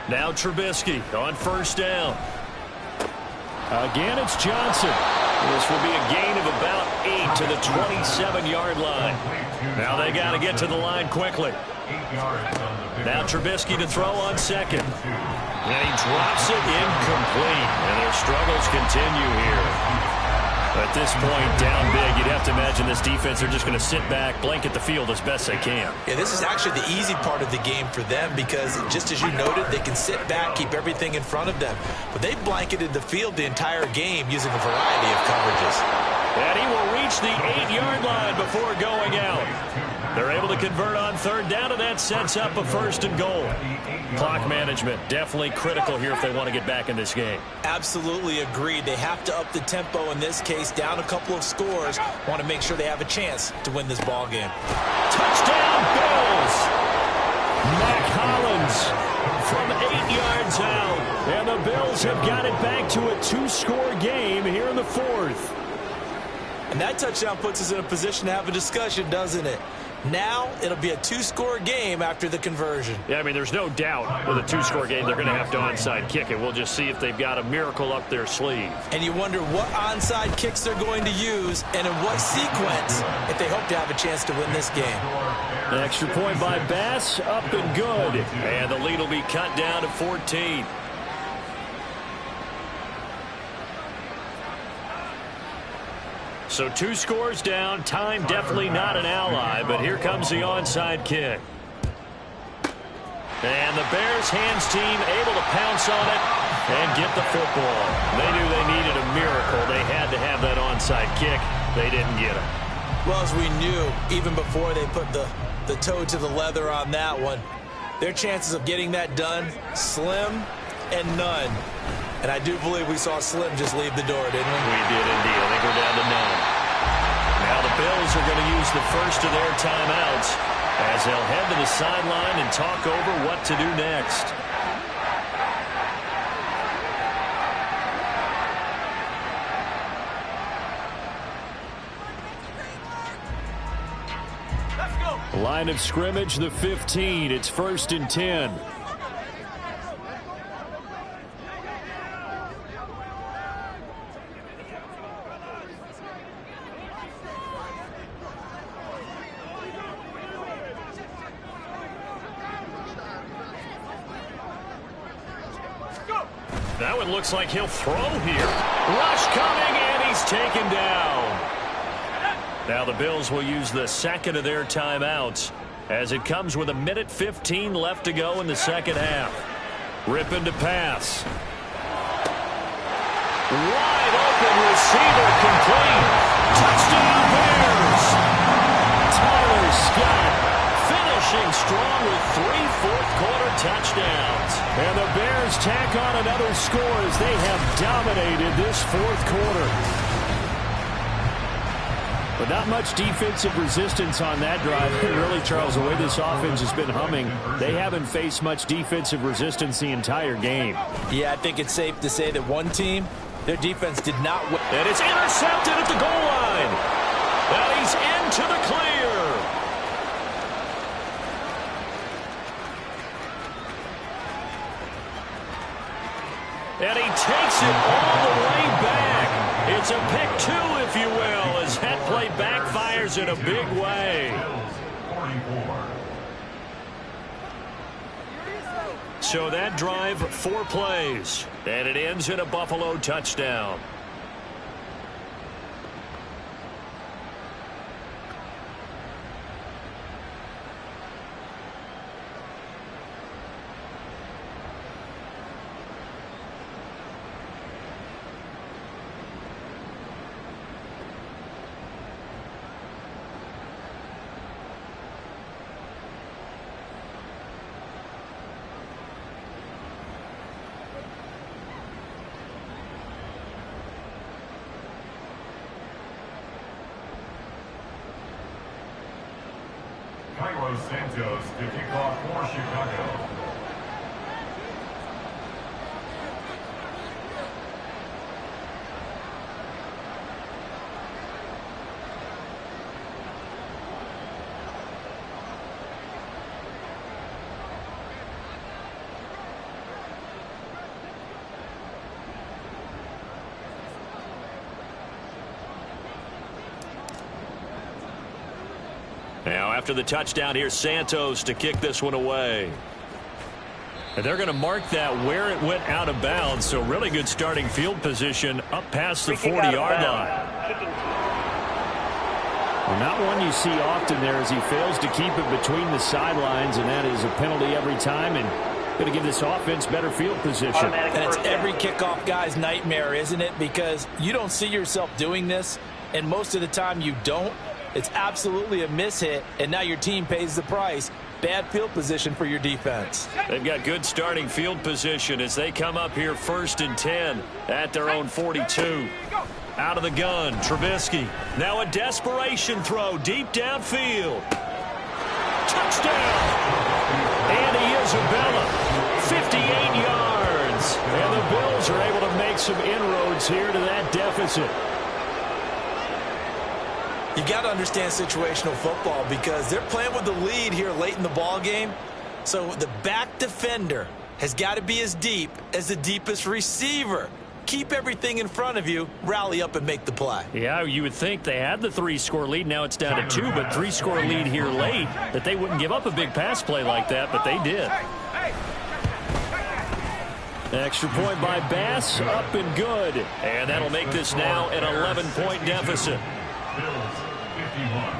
Now Trubisky on first down. Again, it's Johnson. This will be a gain of about 8 to the 27-yard line. Now they got to get to the line quickly. Now Trubisky to throw on second. And he drops it incomplete. And their struggles continue here. At this point, down big, you'd have to imagine this defense are just going to sit back, blanket the field as best they can. Yeah, this is actually the easy part of the game for them because, just as you noted, they can sit back, keep everything in front of them. But they blanketed the field the entire game using a variety of coverages. And he will reach the 8-yard line before going out. They're able to convert on third down, and that sets up a first and goal. Clock management definitely critical here if they want to get back in this game. Absolutely agreed. They have to up the tempo in this case, down a couple of scores. Want to make sure they have a chance to win this ball game. Touchdown, Bills! Mac Hollins from 8 yards out. And the Bills have got it back to a 2-score game here in the fourth. And that touchdown puts us in a position to have a discussion, doesn't it? Now it'll be a 2-score game after the conversion. Yeah, I mean, there's no doubt with a 2-score game they're going to have to onside kick it. We'll just see if they've got a miracle up their sleeve. And you wonder what onside kicks they're going to use and in what sequence if they hope to have a chance to win this game. An extra point by Bass, up and good. And the lead will be cut down to 14. So 2 scores down. Time definitely not an ally, but here comes the onside kick. And the Bears hands team able to pounce on it and get the football. They knew they needed a miracle. They had to have that onside kick. They didn't get it. Well, as we knew, even before they put the toe to the leather on that one, their chances of getting that done, slim and none. And I do believe we saw Slim just leave the door, didn't we? We did indeed. I think we're down to none. Now the Bills are going to use the first of their timeouts as they'll head to the sideline and talk over what to do next. Line of scrimmage, the 15. It's 1st and 10. That one looks like he'll throw here. Rush coming, and he's taken down. Now the Bills will use the second of their timeouts as it comes with 1:15 left to go in the second half. Ripping to pass. Wide open receiver complete. Touchdown Bears. Tyler Scott finishing strong with 3 fourth-quarter touchdowns. And the Bears tack on another score as they have dominated this fourth quarter. But not much defensive resistance on that drive. And really, Charles, the way this offense has been humming, they haven't faced much defensive resistance the entire game. Yeah, I think it's safe to say that one team, their defense did not win. And it's intercepted at the goal line. And he's into the clear. And he takes it all the way back. It's a pick 2, if you will, as scores in a big way. 44. So that drive, 4 plays, and it ends in a Buffalo touchdown. Santos to kick off for Chicago. Now, after the touchdown, here's Santos to kick this one away. And they're going to mark that where it went out of bounds, so really good starting field position up past the 40-yard line. Well, not one you see often there as he fails to keep it between the sidelines, and that is a penalty every time, and going to give this offense better field position. And it's every kickoff guy's nightmare, isn't it? Because you don't see yourself doing this, and most of the time you don't. It's absolutely a mishit, and now your team pays the price. Bad field position for your defense. They've got good starting field position as they come up here 1st and 10 at their own 42. Out of the gun, Trubisky. Now a desperation throw deep downfield. Touchdown! Andy Isabella, 58 yards. And the Bills are able to make some inroads here to that deficit. You got to understand situational football because they're playing with the lead here late in the ball game. So the back defender has got to be as deep as the deepest receiver. Keep everything in front of you, rally up and make the play. Yeah, you would think they had the 3-score lead. Now it's down to 2, but 3-score lead here late, that they wouldn't give up a big pass play like that, but they did. Extra point by Bass, up and good. And that'll make this now an 11-point deficit. Bills 51.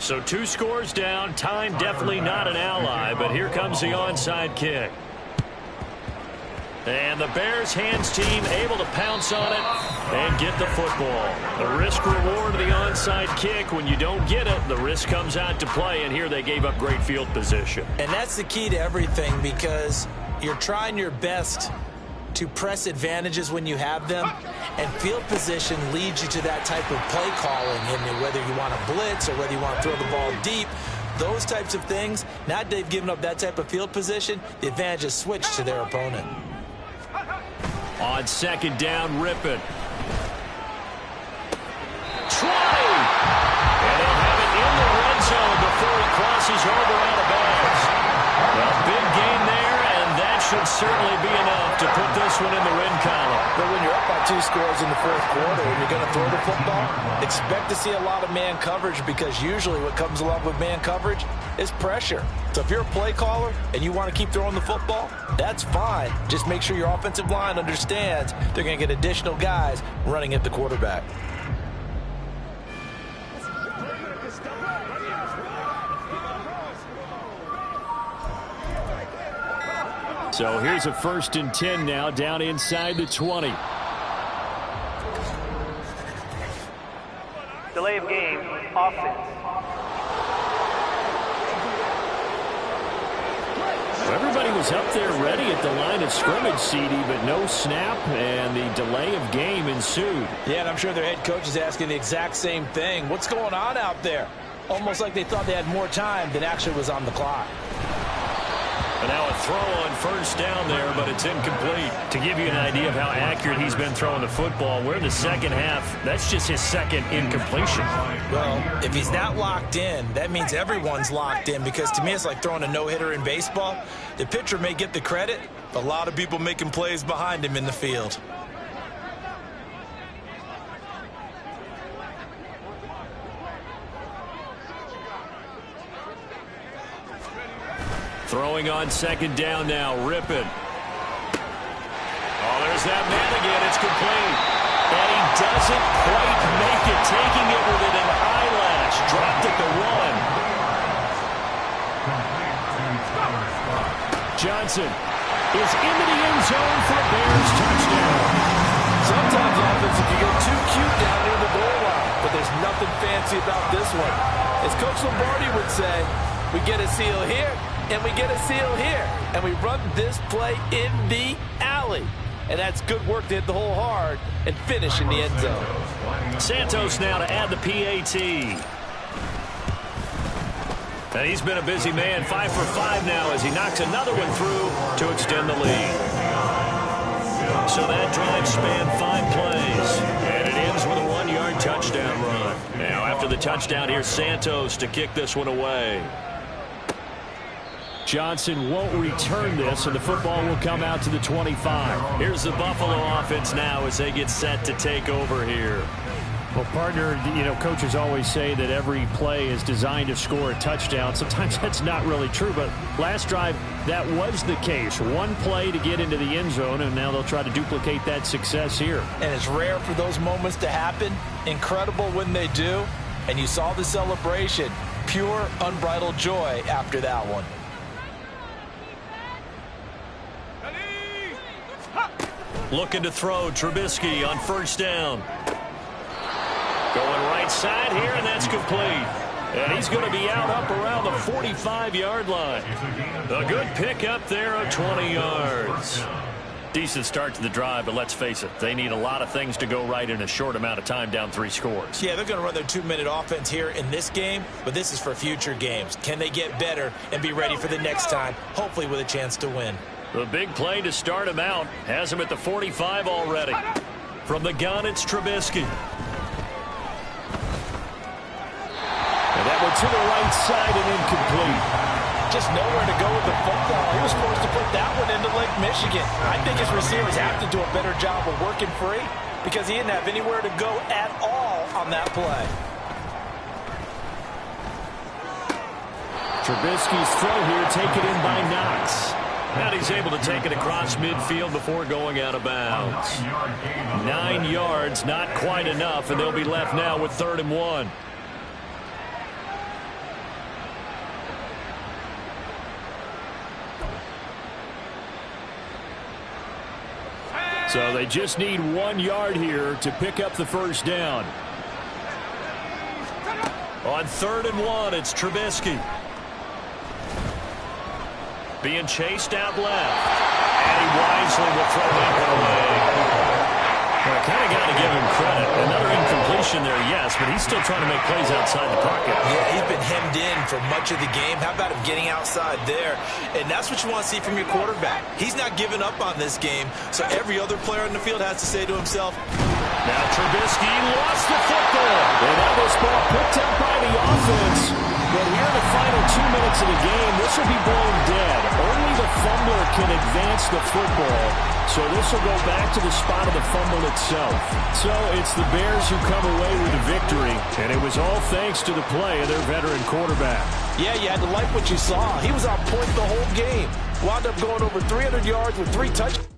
So 2 scores down. Time definitely not an ally, but here comes the onside kick. And the Bears hands team able to pounce on it and get the football. The risk reward of the onside kick. When you don't get it, the risk comes out to play, and here they gave up great field position. And that's the key to everything because you're trying your best to press advantages when you have them, and field position leads you to that type of play calling, and whether you want to blitz or whether you want to throw the ball deep, those types of things. Now they've given up that type of field position, the advantage is switched to their opponent. On 2nd down, Rippon. Try! And they'll have it in the red zone before he crosses over out of bounds. A big gain there, and that should certainly be enough to put this one in the win column. But when you're up by 2 scores in the 4th quarter and you're going to throw the football, expect to see a lot of man coverage because usually what comes along with man coverage is pressure. So if you're a play caller and you want to keep throwing the football, that's fine. Just make sure your offensive line understands they're going to get additional guys running at the quarterback. So here's a 1st and 10 now down inside the 20. Delay of game, offense. Everybody was up there ready at the line of scrimmage, CD, but no snap, and the delay of game ensued. Yeah, and I'm sure their head coach is asking the exact same thing. What's going on out there? Almost like they thought they had more time than actually was on the clock. And now a throw on first down there, but it's incomplete. To give you an idea of how accurate he's been throwing the football, we're in the second half. That's just his second incompletion. Well, if he's not locked in, that means everyone's locked in, because to me it's like throwing a no-hitter in baseball. The pitcher may get the credit, but a lot of people making plays behind him in the field. Throwing on second down now, Rippon. Oh, there's that man again. It's complete. And he doesn't quite make it, taking it within an eyelash. Dropped at the one. Johnson is into the end zone for Bears touchdown. Sometimes offense, if you get too cute down near the goal line, but there's nothing fancy about this one. As Coach Lombardi would say, we get a seal here, and we get a seal here, and we run this play in the alley. And that's good work to hit the hole hard and finish in the end zone. Santos now to add the PAT. And he's been a busy man, 5 for 5 now as he knocks another one through to extend the lead. So that drive spanned 5 plays, and it ends with a 1-yard touchdown run. Now after the touchdown, here's Santos to kick this one away. Johnson won't return this, and the football will come out to the 25. Here's the Buffalo offense now as they get set to take over here. Well, partner, you know, coaches always say that every play is designed to score a touchdown. Sometimes that's not really true, but last drive, that was the case. One play to get into the end zone, and now they'll try to duplicate that success here. And it's rare for those moments to happen. Incredible when they do. And you saw the celebration. Pure, unbridled joy after that one. Looking to throw, Trubisky on first down. Going right side here, and that's complete. And he's going to be out up around the 45-yard line. A good pickup there of 20 yards. Decent start to the drive, but let's face it, they need a lot of things to go right in a short amount of time, down 3 scores. Yeah, they're going to run their 2-minute offense here in this game, but this is for future games. Can they get better and be ready for the next time, hopefully with a chance to win? The big play to start him out has him at the 45 already. From the gun, it's Trubisky. And that one to the right side and incomplete. Just nowhere to go with the football. He was forced to put that one into Lake Michigan. I think his receivers have to do a better job of working free because he didn't have anywhere to go at all on that play. Trubisky's throw here taken in by Knox. And he's able to take it across midfield before going out of bounds. 9 yards, not quite enough, and they'll be left now with 3rd and 1. So they just need 1 yard here to pick up the first down. On 3rd and 1, it's Trubisky. Being chased out left. And he wisely will throw that one away. Well, kind of got to give him credit. Another incompletion there, yes, but he's still trying to make plays outside the pocket. Yeah, he's been hemmed in for much of the game. How about him getting outside there? And that's what you want to see from your quarterback. He's not giving up on this game, so every other player on the field has to say to himself, now Trubisky lost the football. And that was ball picked up by the offense. But here in the final 2 minutes of the game, this will be blown dead. Only the fumbler can advance the football. So this will go back to the spot of the fumble itself. So it's the Bears who come away with a victory. And it was all thanks to the play of their veteran quarterback. Yeah, you had to like what you saw. He was on point the whole game. Wound up going over 300 yards with 3 touchdowns.